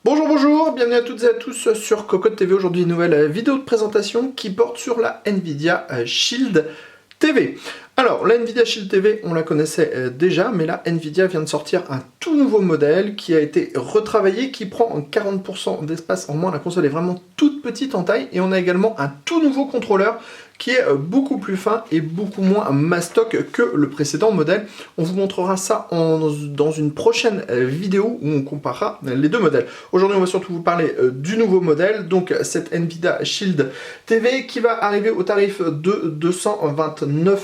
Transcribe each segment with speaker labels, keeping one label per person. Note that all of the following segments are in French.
Speaker 1: Bonjour, bonjour, bienvenue à toutes et à tous sur Cocotte TV. Aujourd'hui, une nouvelle vidéo de présentation qui porte sur la Nvidia Shield TV. Alors, la Nvidia Shield TV, on la connaissait déjà, mais là, Nvidia vient de sortir un tout nouveau modèle qui a été retravaillé, qui prend 40% d'espace en moins. La console est vraiment toute petite en taille, et on a également un tout nouveau contrôleur qui est beaucoup plus fin et beaucoup moins mastoc que le précédent modèle. On vous montrera ça dans une prochaine vidéo où on comparera les deux modèles. Aujourd'hui, on va surtout vous parler du nouveau modèle, donc cette Nvidia Shield TV qui va arriver au tarif de 229,99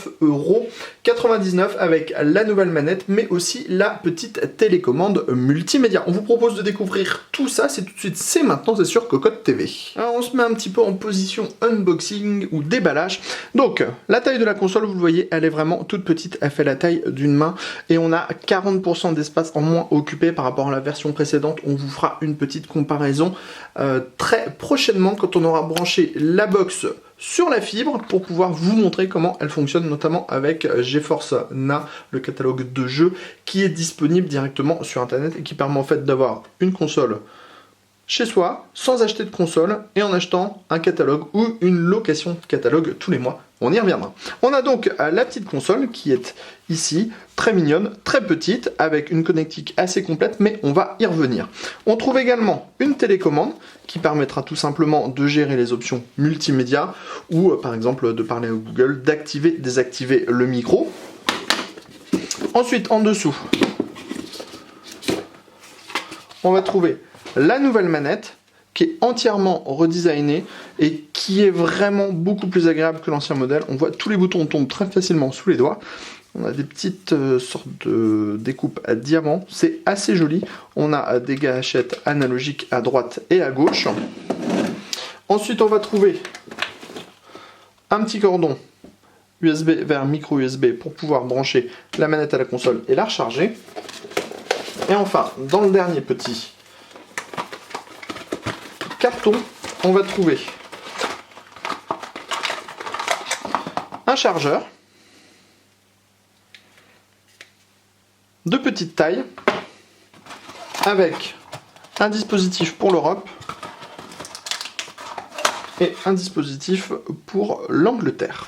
Speaker 1: € avec la nouvelle manette, mais aussi la petite télécommande multimédia. On vous propose de découvrir tout ça, c'est tout de suite, c'est maintenant, c'est sur Cocotte TV. Alors, on se met un petit peu en position unboxing ou déballage. Donc, la taille de la console, vous le voyez, elle est vraiment toute petite, elle fait la taille d'une main, et on a 40% d'espace en moins occupé par rapport à la version précédente. On vous fera une petite comparaison très prochainement quand on aura branché la box sur la fibre pour pouvoir vous montrer comment elle fonctionne, notamment avec GeForce Now, le catalogue de jeux qui est disponible directement sur internet et qui permet en fait d'avoir une console chez soi, sans acheter de console, et en achetant un catalogue ou une location de catalogue tous les mois. On y reviendra. On a donc la petite console qui est ici, très mignonne, très petite, avec une connectique assez complète, mais on va y revenir. On trouve également une télécommande qui permettra tout simplement de gérer les options multimédia, ou par exemple de parler à Google, d'activer, désactiver le micro. Ensuite, en dessous, on va trouver la nouvelle manette qui est entièrement redesignée et qui est vraiment beaucoup plus agréable que l'ancien modèle. On voit tous les boutons tombent très facilement sous les doigts. On a des petites sortes de découpes à diamant, c'est assez joli. On a des gâchettes analogiques à droite et à gauche. Ensuite, on va trouver un petit cordon USB vers micro USB pour pouvoir brancher la manette à la console et la recharger. Et enfin, dans le dernier petit carton, on va trouver un chargeur de petite taille avec un dispositif pour l'Europe et un dispositif pour l'Angleterre.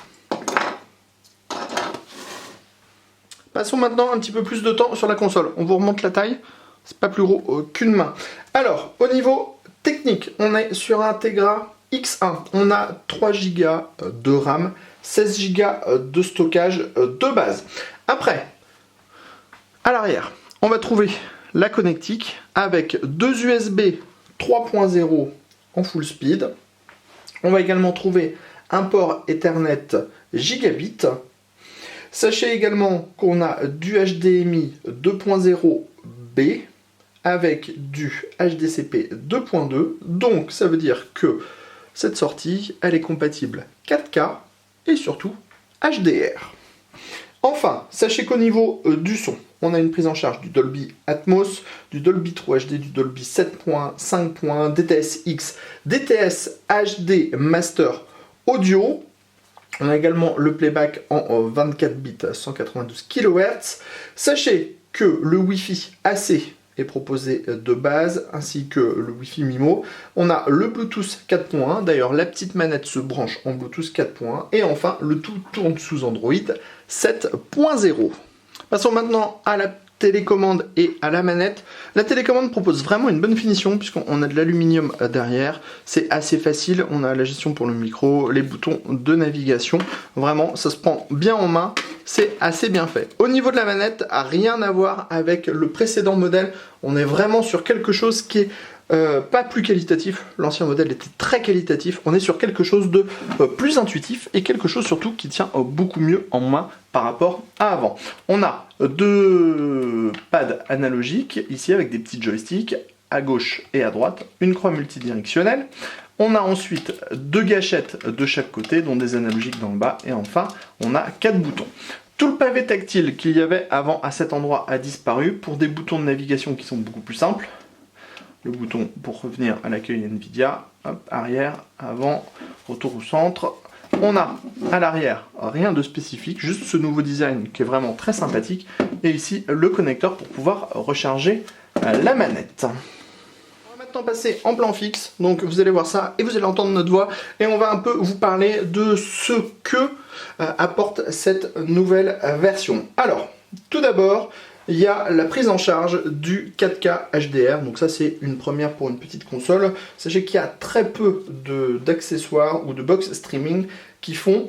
Speaker 1: Passons maintenant un petit peu plus de temps sur la console. On vous remonte la taille, c'est pas plus gros qu'une main. Alors, au niveau technique, on est sur un Tegra X1. On a 3 Go de RAM, 16 Go de stockage de base. Après, à l'arrière, on va trouver la connectique avec deux USB 3.0 en full speed. On va également trouver un port Ethernet gigabit. Sachez également qu'on a du HDMI 2.0B avec du HDCP 2.2, donc ça veut dire que cette sortie, elle est compatible 4K et surtout HDR. Enfin, sachez qu'au niveau du son, on a une prise en charge du Dolby Atmos, du Dolby True HD, du Dolby 7.5, DTS-X, DTS HD Master Audio. On a également le playback en 24 bits 192 kHz. Sachez que le Wi-Fi AC est proposé de base, ainsi que le Wi-Fi MIMO. On a le Bluetooth 4.1, d'ailleurs la petite manette se branche en Bluetooth 4.1, et enfin le tout tourne sous Android 7.0. Passons maintenant à la télécommande et à la manette. La télécommande propose vraiment une bonne finition puisqu'on a de l'aluminium derrière, c'est assez facile, on a la gestion pour le micro, les boutons de navigation, vraiment ça se prend bien en main, c'est assez bien fait. Au niveau de la manette, rien à voir avec le précédent modèle, on est vraiment sur quelque chose qui est pas plus qualitatif, l'ancien modèle était très qualitatif, on est sur quelque chose de plus intuitif et quelque chose surtout qui tient beaucoup mieux en main par rapport à avant. On a deux pads analogiques ici avec des petits joysticks à gauche et à droite, une croix multidirectionnelle. On a ensuite deux gâchettes de chaque côté, dont des analogiques dans le bas, et enfin on a 4 boutons. Tout le pavé tactile qu'il y avait avant à cet endroit a disparu pour des boutons de navigation qui sont beaucoup plus simples. Le bouton pour revenir à l'accueil Nvidia, hop, arrière, avant, retour au centre. On a à l'arrière rien de spécifique, juste ce nouveau design qui est vraiment très sympathique. Et ici le connecteur pour pouvoir recharger la manette. On va maintenant passer en plan fixe, donc vous allez voir ça et vous allez entendre notre voix et on va un peu vous parler de ce que apporte cette nouvelle version. Alors, tout d'abord, il y a la prise en charge du 4K HDR, donc ça c'est une première pour une petite console. Sachez qu'il y a très peu d'accessoires ou de box streaming qui font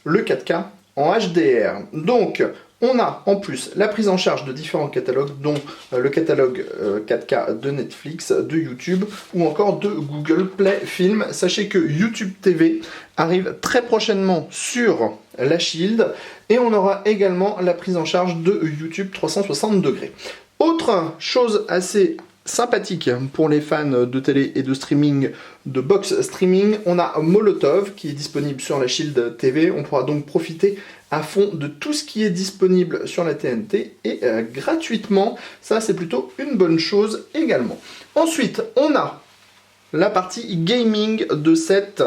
Speaker 1: le 4K en HDR. Donc on a en plus la prise en charge de différents catalogues, dont le catalogue 4K de Netflix, de YouTube ou encore de Google Play Film. Sachez que YouTube TV arrive très prochainement sur la Shield et on aura également la prise en charge de YouTube 360 degrés. Autre chose assez sympathique pour les fans de télé et de streaming, de box streaming, on a Molotov qui est disponible sur la Shield TV. On pourra donc profiter à fond de tout ce qui est disponible sur la TNT et gratuitement. Ça, c'est plutôt une bonne chose également. Ensuite, on a la partie gaming de cette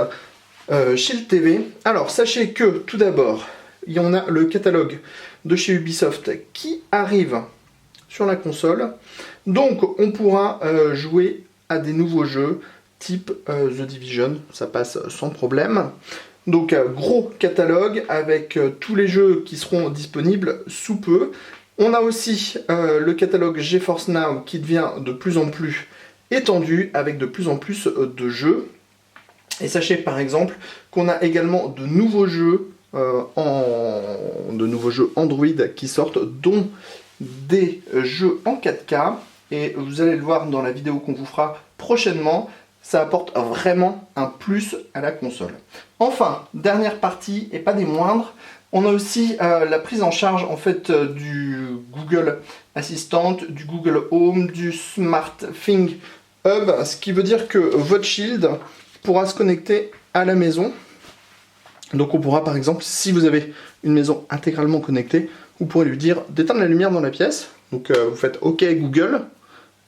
Speaker 1: Shield TV. Alors, sachez que tout d'abord, il y en a le catalogue de chez Ubisoft qui arrive sur la console. Donc, on pourra jouer à des nouveaux jeux type The Division, ça passe sans problème. Donc gros catalogue avec tous les jeux qui seront disponibles sous peu. On a aussi le catalogue GeForce Now qui devient de plus en plus étendu avec de plus en plus de jeux. Et sachez par exemple qu'on a également de nouveaux jeux Android qui sortent, dont des jeux en 4K. Et vous allez le voir dans la vidéo qu'on vous fera prochainement. Ça apporte vraiment un plus à la console. Enfin, dernière partie, et pas des moindres, on a aussi la prise en charge en fait du Google Assistant, du Google Home, du SmartThings Hub, ce qui veut dire que votre Shield pourra se connecter à la maison. Donc on pourra par exemple, si vous avez une maison intégralement connectée, vous pourrez lui dire d'éteindre la lumière dans la pièce. Donc vous faites OK Google,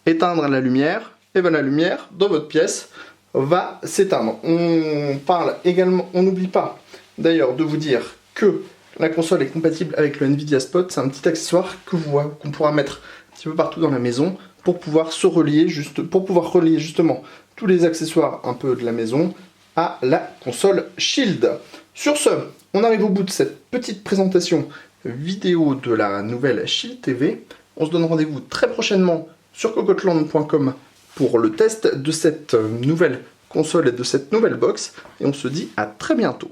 Speaker 1: éteindre la lumière. Et bien la lumière dans votre pièce va s'éteindre. On parle également, on n'oublie pas d'ailleurs de vous dire que la console est compatible avec le Nvidia Spot. C'est un petit accessoire qu'on pourra mettre un petit peu partout dans la maison pour pouvoir se relier, pour pouvoir relier justement tous les accessoires un peu de la maison à la console Shield. Sur ce, on arrive au bout de cette petite présentation vidéo de la nouvelle Shield TV. On se donne rendez-vous très prochainement sur cocotland.com pour le test de cette nouvelle console et de cette nouvelle box. Et on se dit à très bientôt.